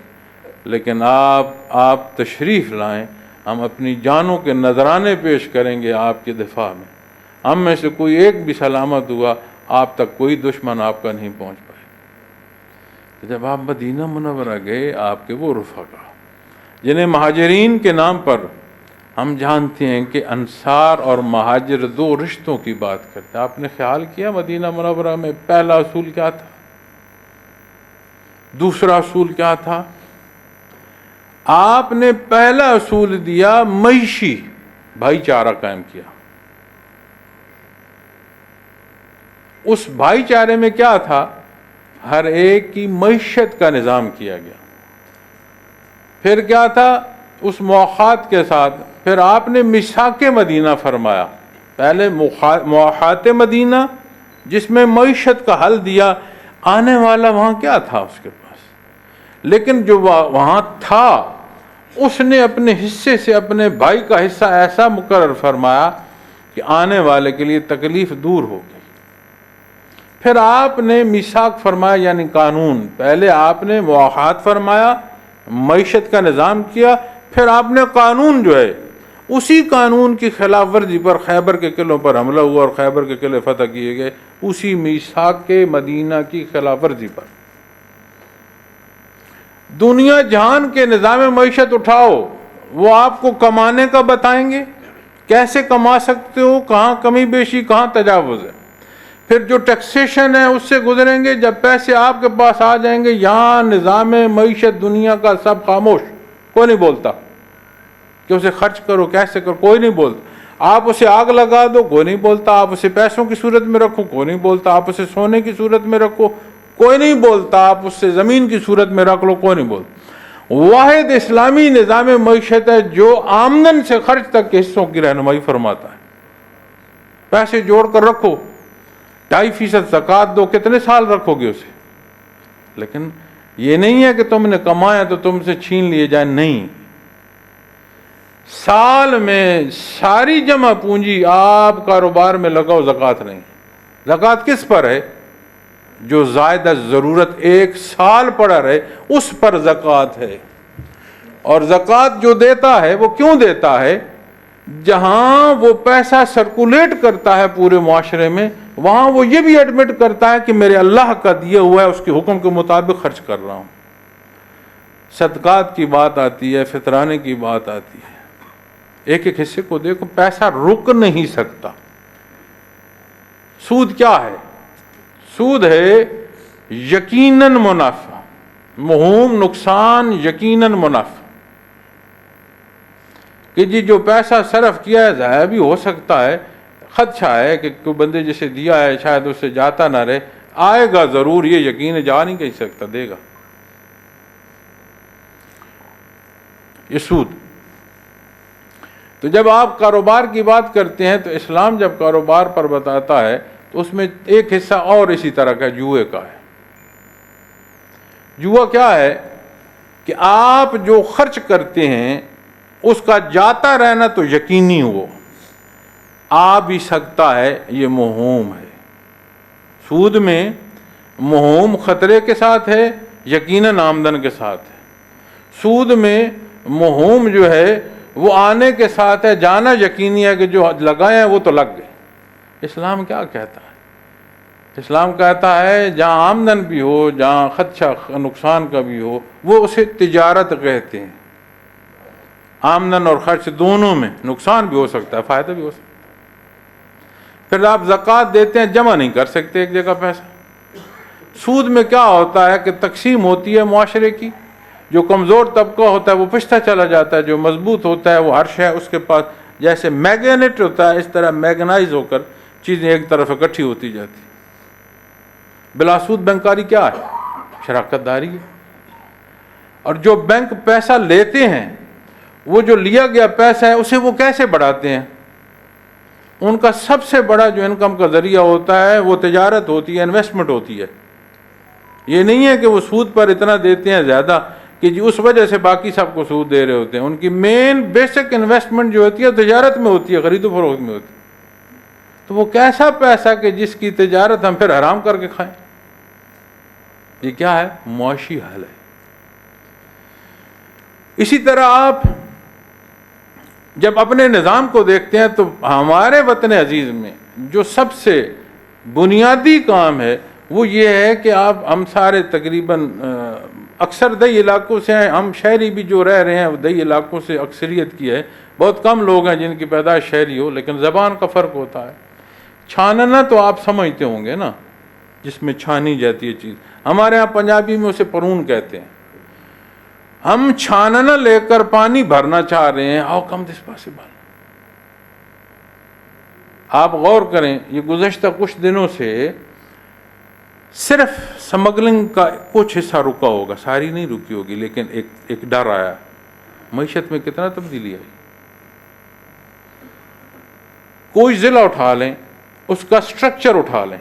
لیکن آپ تشریف لائیں، ہم اپنی جانوں کے نذرانے پیش کریں گے آپ کے دفاع میں۔ ہم میں سے کوئی ایک بھی سلامت ہوا، آپ تک کوئی دشمن آپ کا نہیں پہنچ پائے۔ جب آپ مدینہ منورہ گئے، آپ کے وہ رفقا جنہیں مہاجرین کے نام پر ہم جانتے ہیں کہ انصار اور مہاجر دو رشتوں کی بات کرتے ہیں، آپ نے خیال کیا مدینہ منورہ میں پہلا اصول کیا تھا، دوسرا اصول کیا تھا؟ آپ نے پہلا اصول دیا معاشی بھائی چارہ قائم کیا۔ اس بھائی چارے میں کیا تھا؟ ہر ایک کی معیشت کا نظام کیا گیا۔ پھر کیا تھا؟ اس موافقات کے ساتھ پھر آپ نے میثاق مدینہ فرمایا، پہلے موافقات مدینہ جس میں معیشت کا حل دیا، آنے والا وہاں کیا تھا اس کے پاس، لیکن جو وہاں تھا اس نے اپنے حصے سے اپنے بھائی کا حصہ ایسا مقرر فرمایا کہ آنے والے کے لیے تکلیف دور ہو گئی۔ پھر آپ نے میثاق فرمایا یعنی قانون، پہلے آپ نے موافقات فرمایا، معیشت کا نظام کیا، پھر آپ نے قانون جو ہے اسی قانون کی خلاف ورزی پر خیبر کے قلعوں پر حملہ ہوا اور خیبر کے قلعے فتح کیے گئے، اسی میثاق مدینہ کی خلاف ورزی پر۔ دنیا جہان کے نظام معیشت اٹھاؤ، وہ آپ کو کمانے کا بتائیں گے، کیسے کما سکتے ہو، کہاں کمی بیشی، کہاں تجاوز ہے۔ پھر جو ٹیکسیشن ہے اس سے گزریں گے، جب پیسے آپ کے پاس آ جائیں گے، یہاں نظام معیشت دنیا کا سب خاموش، کوئی نہیں بولتا کہ اسے خرچ کرو، کیسے کرو، کوئی نہیں بولتا۔ آپ اسے آگ لگا دو، کوئی نہیں بولتا۔ آپ اسے پیسوں کی صورت میں رکھو، کوئی نہیں بولتا۔ آپ اسے سونے کی صورت میں رکھو، کوئی نہیں بولتا۔ آپ اس سے زمین کی صورت میں رکھ لو، کوئی نہیں بولتا۔ واحد اسلامی نظام معیشت ہے جو آمدن سے خرچ تک کے حصوں کی رہنمائی فرماتا ہے۔ پیسے جوڑ کر رکھو، 2.5% زکوٰۃ دو، کتنے سال رکھو گے اسے؟ لیکن یہ نہیں ہے کہ تم نے کمایا تو تم سے چھین لیے جائیں، نہیں، سال میں ساری جمع پونجی آپ کاروبار میں لگاؤ، زکوٰۃ نہیں۔ زکوٰۃ کس پر ہے؟ جو زائدہ ضرورت ایک سال پڑا رہے اس پر زکوٰۃ ہے۔ اور زکوٰۃ جو دیتا ہے وہ کیوں دیتا ہے؟ جہاں وہ پیسہ سرکولیٹ کرتا ہے پورے معاشرے میں، وہاں وہ یہ بھی ایڈمٹ کرتا ہے کہ میرے اللہ کا دیا ہوا ہے، اس کے حکم کے مطابق خرچ کر رہا ہوں۔ صدقات کی بات آتی ہے، فطرانے کی بات آتی ہے، ایک ایک حصے کو دیکھو، پیسہ رک نہیں سکتا۔ سود کیا ہے؟ سود ہے یقیناً منافع، موہوم نقصان، یقیناً منافع، کہ جی جو پیسہ صرف کیا ہے ضائع بھی ہو سکتا ہے، خدشہ ہے کہ کوئی بندے جسے دیا ہے شاید اس سے جاتا نہ رہے، آئے گا ضرور، یہ یقین ہے، جا نہیں کہہ سکتا، دے گا۔ یہ سود۔ تو جب آپ کاروبار کی بات کرتے ہیں تو اسلام جب کاروبار پر بتاتا ہے تو اس میں ایک حصہ اور اسی طرح کا جوئے کا ہے۔ جوا کیا ہے؟ کہ آپ جو خرچ کرتے ہیں اس کا جاتا رہنا تو یقینی ہو، آ بھی سکتا ہے، یہ موہوم ہے۔ سود میں موہوم خطرے کے ساتھ ہے، یقیناً آمدن کے ساتھ ہے۔ سود میں موہوم جو ہے وہ آنے کے ساتھ ہے، جانا یقینی ہے کہ جو لگائے ہیں وہ تو لگ گئے۔ اسلام کیا کہتا ہے؟ اسلام کہتا ہے جہاں آمدن بھی ہو، جہاں خدشہ نقصان کا بھی ہو، وہ اسے تجارت کہتے ہیں۔ آمدن اور خرچ دونوں میں نقصان بھی ہو سکتا ہے، فائدہ بھی ہو سکتا ہے۔ پھر آپ زکوٰۃ دیتے ہیں، جمع نہیں کر سکتے ایک جگہ پیسہ۔ سود میں کیا ہوتا ہے کہ تقسیم ہوتی ہے معاشرے کی، جو کمزور طبقہ ہوتا ہے وہ پچھتا چلا جاتا ہے، جو مضبوط ہوتا ہے وہ ہر شے اس کے پاس، جیسے میگنیٹ ہوتا ہے اس طرح میگنائز ہو کر چیزیں ایک طرف اکٹھی ہوتی جاتی۔ بلا سود بینکاری کیا ہے؟ شراکت داری ہے۔ اور جو بینک پیسہ لیتے ہیں، وہ جو لیا گیا پیسہ ہے اسے وہ کیسے بڑھاتے ہیں؟ ان کا سب سے بڑا جو انکم کا ذریعہ ہوتا ہے وہ تجارت ہوتی ہے، انویسٹمنٹ ہوتی ہے۔ یہ نہیں ہے کہ وہ سود پر اتنا دیتے ہیں زیادہ کہ جی اس وجہ سے باقی سب کو سود دے رہے ہوتے ہیں۔ ان کی مین بیسک انویسٹمنٹ جو ہوتی ہے تجارت میں ہوتی ہے، خرید و فروخت میں ہوتی ہے۔ تو وہ کیسا پیسہ کہ جس کی تجارت ہم پھر حرام کر کے کھائیں؟ یہ کیا ہے؟ معاشی حل ہے۔ اسی طرح آپ جب اپنے نظام کو دیکھتے ہیں تو ہمارے وطن عزیز میں جو سب سے بنیادی کام ہے وہ یہ ہے کہ ہم سارے تقریباً اکثر دیہی علاقوں سے ہیں، ہم شہری بھی جو رہ رہے ہیں دیہی علاقوں سے اکثریت کی ہے، بہت کم لوگ ہیں جن کی پیدائش شہری ہو، لیکن زبان کا فرق ہوتا ہے۔ چھاننا تو آپ سمجھتے ہوں گے نا، جس میں چھانی جاتی ہے چیز، ہمارے ہاں پنجابی میں اسے پرون کہتے ہیں۔ ہم چھاننا لے کر پانی بھرنا چاہ رہے ہیں، ہاؤ کم دس پاسبل؟ آپ غور کریں، یہ گزشتہ کچھ دنوں سے صرف سمگلنگ کا کچھ حصہ رکا ہوگا، ساری نہیں رکی ہوگی، لیکن ایک ڈر آیا۔ معیشت میں کتنا تبدیلی آئی۔ کوئی ضلع اٹھا لیں، اس کا سٹرکچر اٹھا لیں،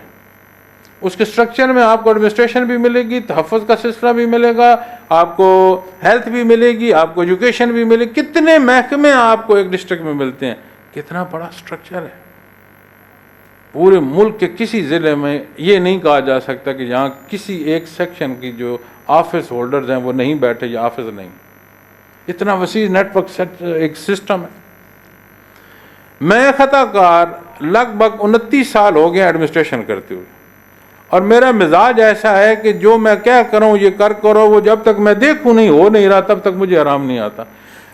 اس کے سٹرکچر میں آپ کو ایڈمنسٹریشن بھی ملے گی، تحفظ کا سلسلہ بھی ملے گا، آپ کو ہیلتھ بھی ملے گی، آپ کو ایجوکیشن بھی ملے گی، کتنے محکمے آپ کو ایک ڈسٹرکٹ میں ملتے ہیں، کتنا بڑا سٹرکچر ہے۔ پورے ملک کے کسی ضلع میں یہ نہیں کہا جا سکتا کہ یہاں کسی ایک سیکشن کی جو آفس ہولڈرز ہیں وہ نہیں بیٹھے یا آفس نہیں۔ اتنا وسیع نیٹ ورک ایک سسٹم ہے۔ میں خطا کار لگ بھگ 29 سال ہو گئے ایڈمنسٹریشن کرتے ہوئے، اور میرا مزاج ایسا ہے کہ جو میں کیا کروں یہ کرو، وہ جب تک میں دیکھوں نہیں ہو نہیں رہا تب تک مجھے آرام نہیں آتا.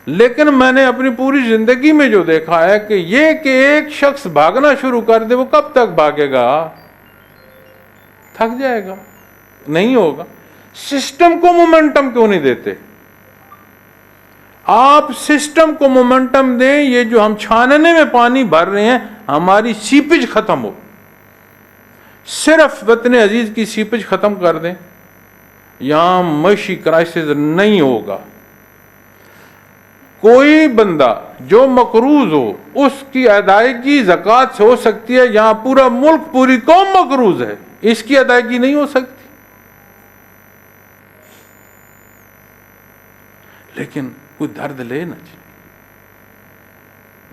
لیکن میں نے اپنی پوری زندگی میں جو دیکھا ہے کہ یہ کہ ایک شخص بھاگنا شروع کر دے، وہ کب تک بھاگے گا؟ تھک جائے گا، نہیں ہوگا. سسٹم کو مومنٹم کیوں نہیں دیتے؟ آپ سسٹم کو مومنٹم دیں. یہ جو ہم چھاننے میں پانی بھر رہے ہیں، ہماری سیپیج ختم ہو. صرف وطن عزیز کی سیپیج ختم کر دیں، یہاں معاشی کرائسس نہیں ہوگا. کوئی بندہ جو مقروض ہو اس کی ادائیگی زکوٰۃ سے ہو سکتی ہے. یہاں پورا ملک، پوری قوم مقروض ہے، اس کی ادائیگی نہیں ہو سکتی. لیکن کوئی درد لے نہ چاہیے.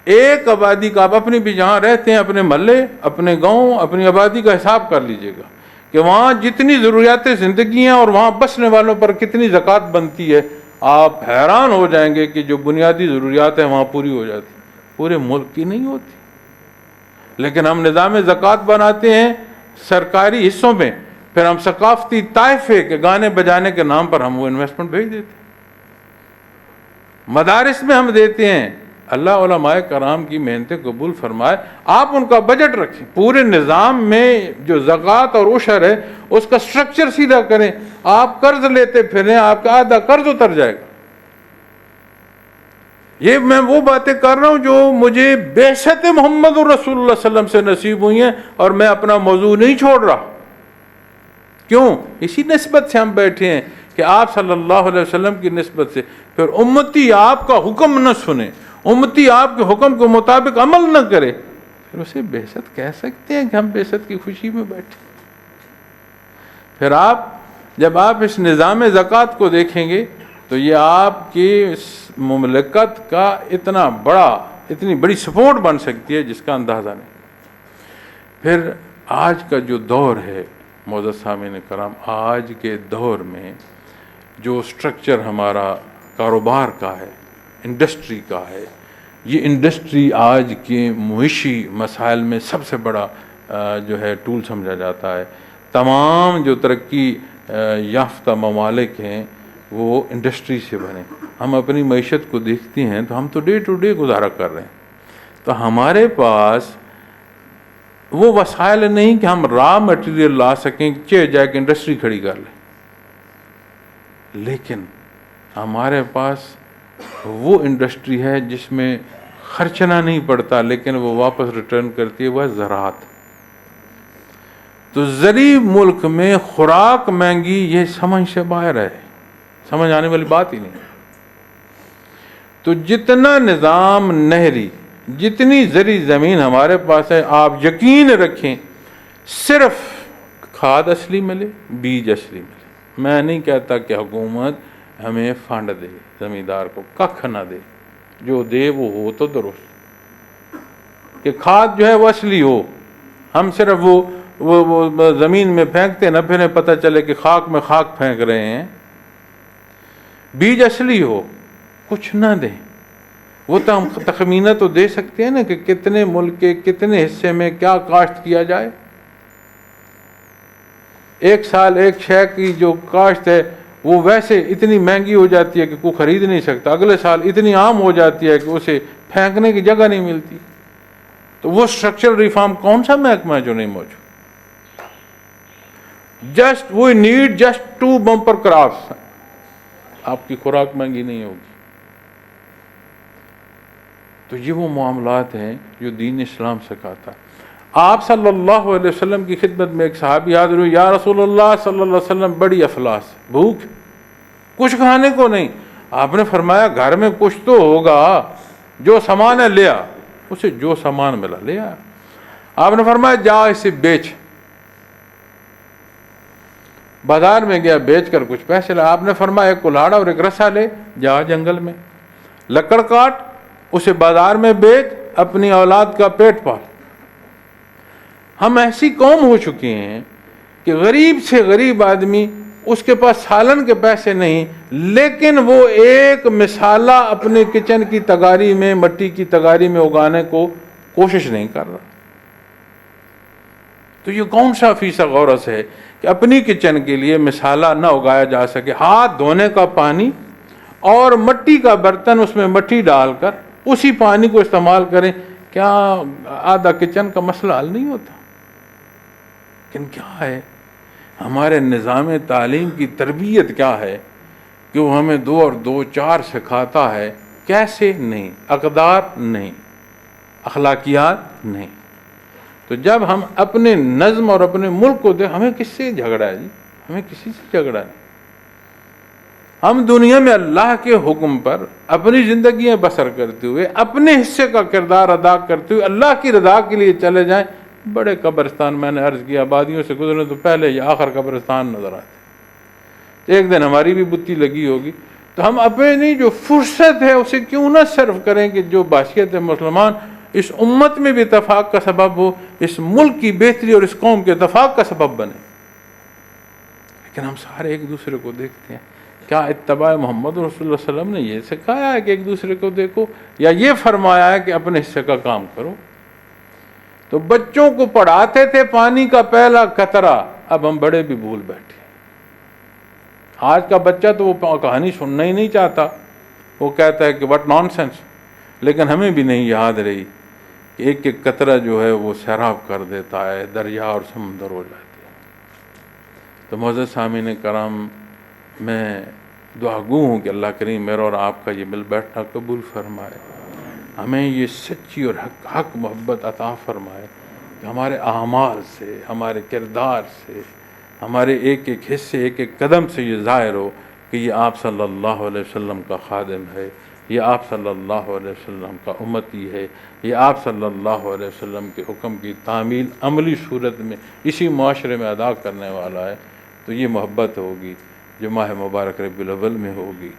ایک آبادی کا، آپ اپنی بھی جہاں رہتے ہیں، اپنے محلے، اپنے گاؤں، اپنی آبادی کا حساب کر لیجئے گا کہ وہاں جتنی ضروریات زندگی ہیں اور وہاں بسنے والوں پر کتنی زکوٰۃ بنتی ہے. آپ حیران ہو جائیں گے کہ جو بنیادی ضروریات ہیں وہاں پوری ہو جاتی، پورے ملک کی نہیں ہوتی. لیکن ہم نظام زکوٰۃ بناتے ہیں سرکاری حصوں میں، پھر ہم ثقافتی طائفے کے گانے بجانے کے نام پر ہم وہ انویسٹمنٹ بھیج دیتے ہیں. مدارس میں ہم دیتے ہیں. اللہ علماء کرام کی محنتیں قبول فرمائے. آپ ان کا بجٹ رکھیں، پورے نظام میں جو زکوٰۃ اور عشر ہے اس کا سٹرکچر سیدھا کریں. آپ قرض لیتے پھریں، آپ کا آدھا قرض اتر جائے گا. یہ میں وہ باتیں کر رہا ہوں جو مجھے بعثت محمد رسول اللہ صلی اللہ علیہ وسلم سے نصیب ہوئی ہیں، اور میں اپنا موضوع نہیں چھوڑ رہا. کیوں؟ اسی نسبت سے ہم بیٹھے ہیں کہ آپ صلی اللہ علیہ وسلم کی نسبت سے. پھر امتی آپ کا حکم نہ سنے، امتی آپ کے حکم کے مطابق عمل نہ کرے، پھر اسے بعثت کہہ سکتے ہیں کہ ہم بعثت کی خوشی میں بیٹھے؟ پھر جب آپ اس نظام زکوٰۃ کو دیکھیں گے تو یہ آپ کی مملکت کا اتنی بڑی سپورٹ بن سکتی ہے جس کا اندازہ نہیں. پھر آج کا جو دور ہے معزز سامعین کرام، آج کے دور میں جو سٹرکچر ہمارا کاروبار کا ہے، انڈسٹری کا ہے، یہ انڈسٹری آج کے معاشی مسائل میں سب سے بڑا جو ہے ٹول سمجھا جاتا ہے. تمام جو ترقی یافتہ ممالک ہیں وہ انڈسٹری سے بنے. ہم اپنی معیشت کو دیکھتے ہیں تو ہم تو ڈے ٹو ڈے گزارا کر رہے ہیں، تو ہمارے پاس وہ وسائل نہیں کہ ہم را مٹیریل لا سکیں، چاہے جا کے انڈسٹری کھڑی کر لیں. لیکن ہمارے پاس وہ انڈسٹری ہے جس میں خرچنا نہیں پڑتا لیکن وہ واپس ریٹرن کرتی ہے، وہ ہے زراعت. تو زرعی ملک میں خوراک مہنگی، یہ سمجھ سے باہر ہے، سمجھ آنے والی بات ہی نہیں. تو جتنا نظام نہری، جتنی زرعی زمین ہمارے پاس ہے، آپ یقین رکھیں صرف کھاد اصلی ملے، بیج اصلی ملے. میں نہیں کہتا کہ حکومت ہمیں فنڈ دے، زمیندار کو ککھ نہ دے، جو دے وہ ہو تو درست، کہ کھاد جو ہے وہ اصلی ہو. ہم صرف وہ زمین میں پھینکتے نہ پھریں، پتہ چلے کہ خاک میں خاک پھینک رہے ہیں. بیج اصلی ہو، کچھ نہ دیں. وہ تو ہم تخمینہ تو دے سکتے ہیں نا کہ کتنے ملک کے کتنے حصے میں کیا کاشت کیا جائے. ایک سال ایک شے کی جو کاشت ہے وہ ویسے اتنی مہنگی ہو جاتی ہے کہ کوئی خرید نہیں سکتا، اگلے سال اتنی عام ہو جاتی ہے کہ اسے پھینکنے کی جگہ نہیں ملتی. تو وہ اسٹرکچرل ریفارم کون سا محکمہ ہے جو نہیں موجود؟ Just we need just 2 bumper crops. آپ کی خوراک مہنگی نہیں ہوگی. تو یہ وہ معاملات ہیں جو دین اسلام سکھاتا. آپ صلی اللہ علیہ وسلم کی خدمت میں ایک صحابی حاضر ہوئے، یا رسول اللہ صلی اللہ علیہ وسلم بڑی افلاس، بھوک، کچھ کھانے کو نہیں. آپ نے فرمایا گھر میں کچھ تو ہوگا، جو سامان ہے لے آ. اسے جو سامان ملا لے آیا. آپ نے فرمایا جا اسے بیچ. بازار میں گیا، بیچ کر کچھ پیسے لا. آپ نے فرمایا ایک کلاڑا اور ایک رسا لے جا جنگل میں لکڑ کاٹ، اسے بازار میں بیچ، اپنی اولاد کا پیٹ پال. ہم ایسی قوم ہو چکے ہیں کہ غریب سے غریب آدمی، اس کے پاس سالن کے پیسے نہیں، لیکن وہ ایک مسالہ اپنے کچن کی تگاری میں، مٹی کی تگاری میں اگانے کو کوشش نہیں کر رہا. تو یہ کون سا فیصد غورث ہے کہ اپنی کچن کے لیے مسالہ نہ اگایا جا سکے, ہاتھ دھونے کا پانی اور مٹی کا برتن, اس میں مٹی ڈال کر اسی پانی کو استعمال کریں, کیا آدھا کچن کا مسئلہ حل نہیں ہوتا؟ لیکن کیا ہے ہمارے نظام تعلیم کی تربیت کیا ہے کہ وہ ہمیں 2 اور 2 4 سکھاتا ہے, کیسے نہیں, اقدار نہیں, اخلاقیات نہیں. تو جب ہم اپنے نظم اور اپنے ملک کو ہمیں کس سے جھگڑا ہے جی؟ ہمیں کسی سے جھگڑا نہیں. ہم دنیا میں اللہ کے حکم پر اپنی زندگیاں بسر کرتے ہوئے, اپنے حصے کا کردار ادا کرتے ہوئے اللہ کی رضا کے لیے چلے جائیں. بڑے قبرستان, میں نے عرض کیا, آبادیوں سے گزرنے تو پہلے یہ آخر قبرستان نظر آتے. ایک دن ہماری بھی بتی لگی ہوگی, تو ہم اپنی جو فرصت ہے اسے کیوں نہ صرف کریں کہ جو باشیت مسلمان اس امت میں بھی اتفاق کا سبب ہو, اس ملک کی بہتری اور اس قوم کے اتفاق کا سبب بنے. لیکن ہم سارے ایک دوسرے کو دیکھتے ہیں. کیا اتباع محمد رسول اللہ صلی اللہ علیہ وسلم نے یہ سکھایا ہے کہ ایک دوسرے کو دیکھو, یا یہ فرمایا ہے کہ اپنے حصے کا کام کرو؟ تو بچوں کو پڑھاتے تھے پانی کا پہلا قطرہ, اب ہم بڑے بھی بھول بیٹھے. آج کا بچہ تو وہ کہانی سننا ہی نہیں چاہتا, وہ کہتا ہے کہ واٹ نان سینس. لیکن ہمیں بھی نہیں یاد رہی کہ ایک ایک قطرہ جو ہے وہ سیراب کر دیتا ہے, دریا اور سمندر ہو جاتے ہیں. تو معزز سامعین کرام, میں دعا گو ہوں کہ اللہ کریم میرا اور آپ کا یہ مل بیٹھنا قبول فرمائے, ہمیں یہ سچی اور حق محبت عطا فرمائے کہ ہمارے اعمال سے, ہمارے کردار سے, ہمارے ایک ایک حصے, ایک ایک قدم سے یہ ظاہر ہو کہ یہ آپ صلی اللہ علیہ وسلم کا خادم ہے, یہ آپ صلی اللہ علیہ وسلم کا امتی ہے, یہ آپ صلی اللہ علیہ وسلم کے حکم کی تعمیل عملی صورت میں اسی معاشرے میں ادا کرنے والا ہے. تو یہ محبت ہوگی جو ماہ مبارک ربیع الاول میں ہوگی.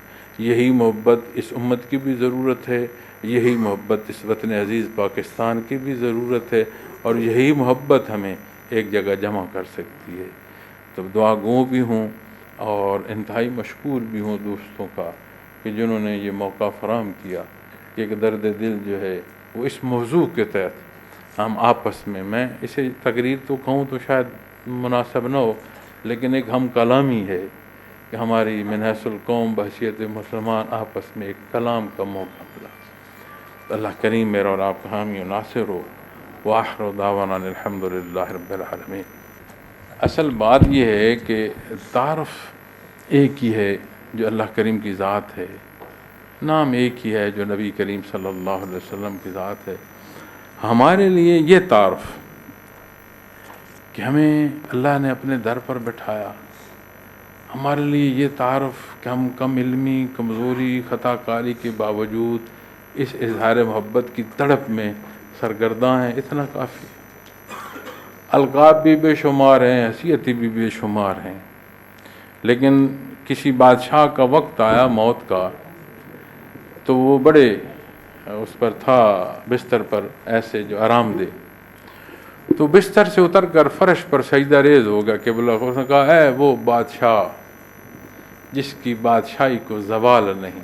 یہی محبت اس امت کی بھی ضرورت ہے, یہی محبت اس وطن عزیز پاکستان کی بھی ضرورت ہے, اور یہی محبت ہمیں ایک جگہ جمع کر سکتی ہے. تو دعا گو بھی ہوں اور انتہائی مشکور بھی ہوں دوستوں کا کہ جنہوں نے یہ موقع فراہم کیا کہ ایک درد دل جو ہے وہ اس موضوع کے تحت ہم آپس میں اسے تقریر تو کہوں تو شاید مناسب نہ ہو, لیکن ایک ہم کلامی ہے کہ ہماری من حیث القوم بحیثیت مسلمان آپس میں ایک کلام کا موقع ملا. اللہ کریم میرا اور آپ کا حامی و ناصر ہو. وآخر دعوانا الحمد للہ رب العالمین. اصل بات یہ ہے کہ تعارف ایک ہی ہے جو اللہ کریم کی ذات ہے, نام ایک ہی ہے جو نبی کریم صلی اللہ علیہ وسلم کی ذات ہے. ہمارے لیے یہ تعارف کہ ہمیں اللہ نے اپنے در پر بٹھایا, ہمارے لیے یہ تعارف کہ ہم کم علمی, کمزوری, خطا کاری کے باوجود اس اظہار محبت کی تڑپ میں سرگرداں ہیں, اتنا کافی. القاب بھی بے شمار ہیں, حیثیتیں بھی بے شمار ہیں, لیکن کسی بادشاہ کا وقت آیا موت کا, تو وہ بڑے اس پر تھا بستر پر ایسے جو آرام دے, تو بستر سے اتر کر فرش پر سجدہ ریز ہو گیا. کہ بلا اس نے کہا, اے وہ بادشاہ جس کی بادشاہی کو زوال نہیں,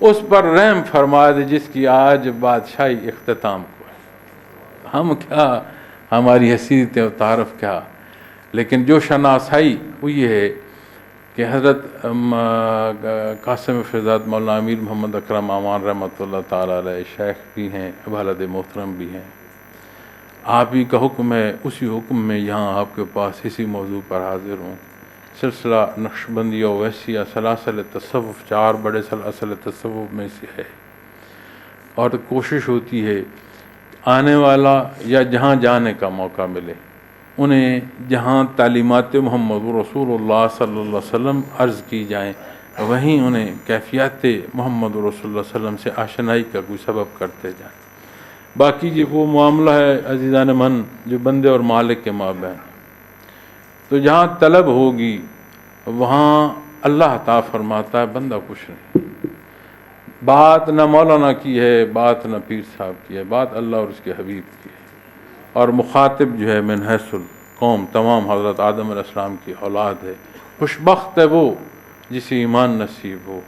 اس پر رحم فرما دے جس کی آج بادشاہی اختتام کو ہے. ہم کیا, ہماری حیثیت و تعارف کیا, لیکن جو شناسائی وہ یہ ہے کہ حضرت قاسم فیضات مولانا امیر محمد اکرم امان رحمۃ اللہ تعالیٰ علیہ شیخ بھی ہیں, والد محترم بھی ہیں. آپ ہی کا حکم ہے, اسی حکم میں یہاں آپ کے پاس اسی موضوع پر حاضر ہوں. سلسلہ نقشبندی و ویسیہ سلاسل تصوف 4 بڑے سلاسل تصوف میں سے ہے, اور کوشش ہوتی ہے آنے والا یا جہاں جانے کا موقع ملے انہیں جہاں تعلیمات محمد رسول اللہ صلی اللہ علیہ وسلم عرض کی جائیں, وہیں انہیں کیفیات محمد رسول اللہ صلی اللہ علیہ وسلم سے آشنائی کا کوئی سبب کرتے جائیں. باقی یہ وہ معاملہ ہے عزیزان من جو بندے اور مالک کے مابین, تو جہاں طلب ہوگی وہاں اللہ عطا فرماتا ہے, بندہ کچھ نہیں. بات نہ مولانا کی ہے, بات نہ پیر صاحب کی ہے, بات اللہ اور اس کے حبیب کی ہے. اور مخاطب جو ہے من حیث القوم تمام حضرت آدم علیہ السلام کی اولاد ہے. خوش بخت ہے وہ جسے ایمان نصیب ہو,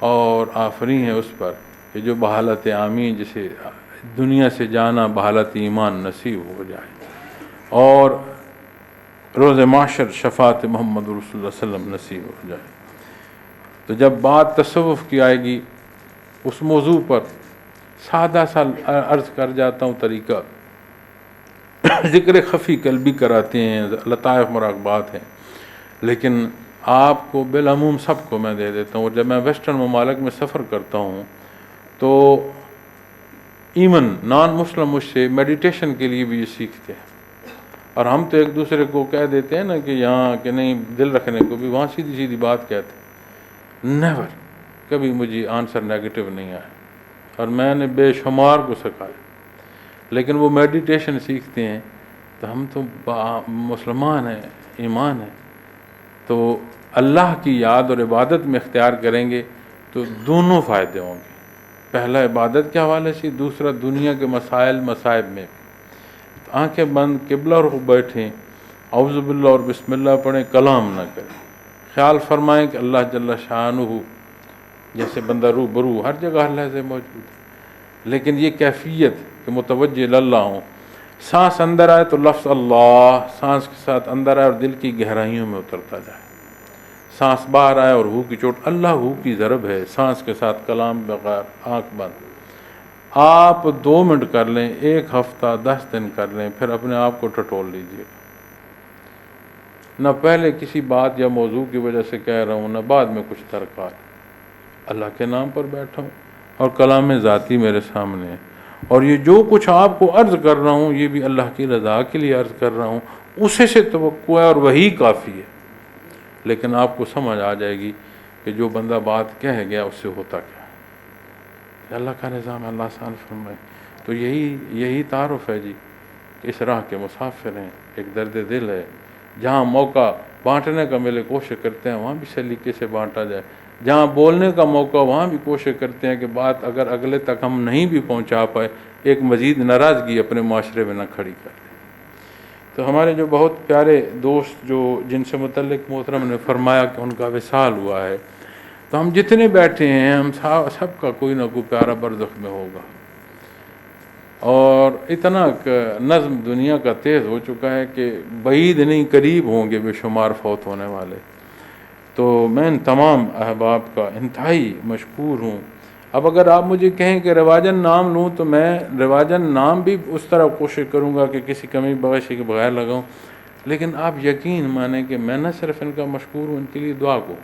اور آفرین ہے اس پر کہ جو بحالت آمین جسے دنیا سے جانا بحالت ایمان نصیب ہو جائے اور روز معاشر شفاعت محمد رسول اللہ صلی اللہ علیہ وسلم نصیب ہو جائے۔ تو جب بات تصوف کی آئے گی اس موضوع پر سادہ سا عرض کر جاتا ہوں طریقہ، ذکر خفی قلبی کراتے ہیں، لطائف مراقبات ہیں، لیکن آپ کو بالعموم سب کو میں دے دیتا ہوں۔ اور جب میں ویسٹرن ممالک میں سفر کرتا ہوں تو ایون نان مسلم مجھ سے میڈیٹیشن کے لیے بھی یہ سیکھتے ہیں، اور ہم تو ایک دوسرے کو کہہ دیتے ہیں نا کہ یہاں کہ نہیں دل رکھنے کو بھی، وہاں سیدھی سیدھی بات کہتے ہیں۔ نیور کبھی مجھے آنسر نیگیٹو نہیں آیا، اور میں نے بے شمار کو سکھایا، لیکن وہ میڈیٹیشن سیکھتے ہیں تو ہم تو مسلمان ہیں، ایمان ہے، تو اللہ کی یاد اور عبادت میں اختیار کریں گے تو دونوں فائدے ہوں گے۔ پہلا عبادت کے حوالے سے، دوسرا دنیا کے مسائل مصائب میں بھی۔ آنکھیں بند قبلہ رخ بیٹھیں، اعوذ باللہ اور بسم اللہ پڑھیں، کلام نہ کریں، خیال فرمائیں کہ اللہ جل شانہ جیسے بندہ رو برو ہر جگہ اللہ سے موجود ہے، لیکن یہ کیفیت کہ متوجہ اللہ ہوں۔ سانس اندر آئے تو لفظ اللہ سانس کے ساتھ اندر آئے اور دل کی گہرائیوں میں اترتا جائے، سانس باہر آئے اور ہو کی چوٹ، اللہ ہو کی ضرب ہے، سانس کے ساتھ کلام بغیر، آنکھ بند۔ آپ 2 منٹ کر لیں، 1 ہفتہ 10 دن کر لیں، پھر اپنے آپ کو ٹٹول لیجیے گا۔ نہ پہلے کسی بات یا موضوع کی وجہ سے کہہ رہا ہوں، نہ بعد میں کچھ درکار، اللہ کے نام پر بیٹھا ہوں اور کلام ذاتی میرے سامنے ہے، اور یہ جو کچھ آپ کو عرض کر رہا ہوں یہ بھی اللہ کی رضا کے لیے عرض کر رہا ہوں، اسے سے توقع ہے اور وہی کافی ہے۔ لیکن آپ کو سمجھ آ جائے گی کہ جو بندہ بات کہہ گیا اس سے ہوتا کیا ہے۔ اللہ کا نظام اللہ آسان فرمائے۔ تو یہی تعارف ہے جی، اس راہ کے مسافر ہیں، ایک درد دل ہے، جہاں موقع بانٹنے کا ملے کوشش کرتے ہیں وہاں بھی سلیقے سے بانٹا جائے، جہاں بولنے کا موقع وہاں بھی کوشش کرتے ہیں کہ بات اگر اگلے تک ہم نہیں بھی پہنچا پائے ایک مزید ناراضگی اپنے معاشرے میں نہ کھڑی کر لیں۔ تو ہمارے جو بہت پیارے دوست جن سے متعلق محترم نے فرمایا کہ ان کا وصال ہوا ہے، تو ہم جتنے بیٹھے ہیں ہم سب کا کوئی نہ کوئی پیارا برزخ میں ہوگا، اور اتنا نظم دنیا کا تیز ہو چکا ہے کہ بعید نہیں قریب ہوں گے بے شمار فوت ہونے والے۔ تو میں ان تمام احباب کا انتہائی مشکور ہوں۔ اب اگر آپ مجھے کہیں کہ رواجن نام لوں تو میں رواجن نام بھی اس طرح کوشش کروں گا کہ کسی کمی بیشی کے بغیر لگاؤں، لیکن آپ یقین مانیں کہ میں نہ صرف ان کا مشکور ہوں، ان کے لیے دعا کو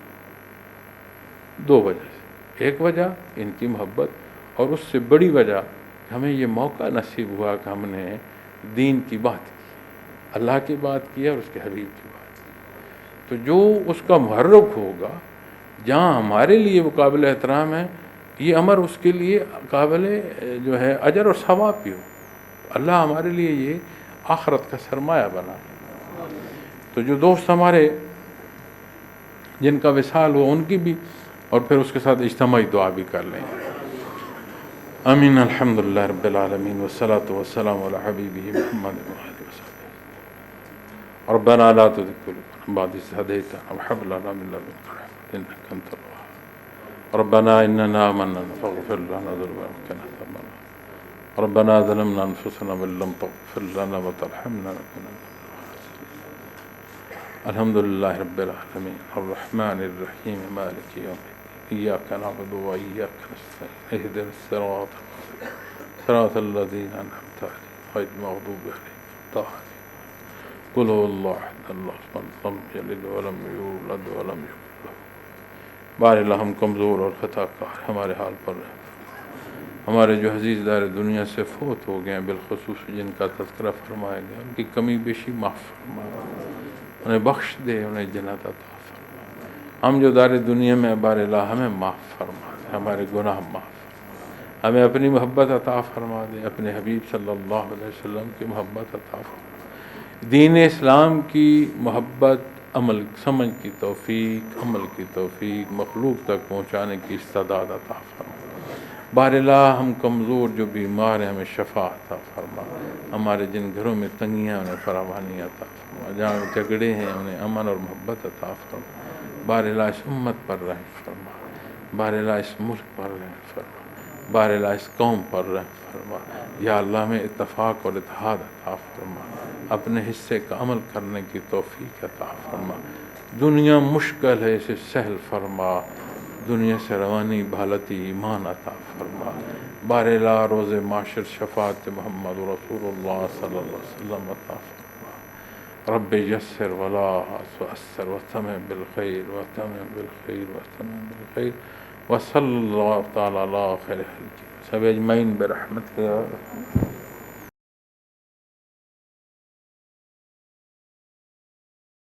2 وجہ سے۔ ایک وجہ ان کی محبت، اور اس سے بڑی وجہ ہمیں یہ موقع نصیب ہوا کہ ہم نے دین کی بات کی، اللہ کی بات کی اور اس کے حبیب کی بات کی۔ تو جو اس کا محرک ہوگا، جہاں ہمارے لیے وہ قابل احترام ہے، یہ امر اس کے لیے قابل جو ہے اجر اور ثواب بھی ہو، اللہ ہمارے لیے یہ آخرت کا سرمایہ بنا۔ تو جو دوست ہمارے جن کا وصال ہو ان کی بھی، اور پھر اس کے ساتھ اجتماعی دعا بھی کر لیں۔ آمین۔ الحمدللہ رب العالمین والصلاة والسلام علی حبیبہ محمد وآلہ وصحبہ۔ ربنا لا تزغ قلوبنا بعد إذ هديتنا وهب لنا من لدنك رحمة إنك أنت الوهاب۔ ربنا إننا آمنا فاغفر لنا ذنوبنا وقنا عذاب النار۔ ربنا ظلمنا أنفسنا وإن لم تغفر لنا وترحمنا لنكونن من الخاسرين۔ الحمد لله رب العالمين الرحمن الرحيم مالك يوم الدين إياك نعبد وإياك نستعين اهدنا الصراط المستقيم صراط الذين أنعمت عليهم غير المغضوب عليهم ولا الضالين۔ قل هو الله أحد الله الصمد لم يلد ولم يولد ولم يكن له۔ بار اللہ ہم کمزور اور خطا کار، ہمارے حال پر رحم۔ ہمارے جو عزیز دار دنیا سے فوت ہو گئے ہیں، بالخصوص جن کا تذکرہ فرمایا گیا، ان کی کمی بیشی معاف فرما، انہیں بخش دے، انہیں جنت عطا فرما۔ ہم جو دار دنیا میں بار اللہ ہمیں معاف فرما دے، ہمارے گناہ معاف فرما، ہمیں اپنی محبت عطا فرما دے، اپنے حبیب صلی اللہ علیہ وسلم کی محبت عطا فرما، دین اسلام کی محبت، عمل سمجھ کی توفیق، عمل کی توفیق، مخلوق تک پہنچانے کی استعداد عطا فرما۔ بار اللہ ہم کمزور جو بیمار ہیں ہمیں شفا عطا فرما، ہمارے جن گھروں میں تنگیاں انہیں فراوانی عطا فرما، جہاں جھگڑے ہیں انہیں امن اور محبت عطا فرما۔ بار اللہ اس امت پر رحم فرما، بار اللہ اس ملک پر رحم فرما، بار لا اس قوم پر رحم فرما، یا اللہ میں اتفاق اور اتحاد عطا فرما، اپنے حصے کا عمل کرنے کی توفیق عطا فرما، دنیا مشکل ہے اسے سہل فرما، دنیا سے روانی بھالتی ایمان عطا فرما، بار لا روز معاشر شفاعت محمد رسول اللہ صلی اللہ علیہ وسلم عطا فرما، رب یسر ولا تؤثر وتمم بالخیر وتمم بالخیر وتمم بالخیر وصلی اللہ تعالی علی خیر خلقہ سب اجمعین برحمتک یا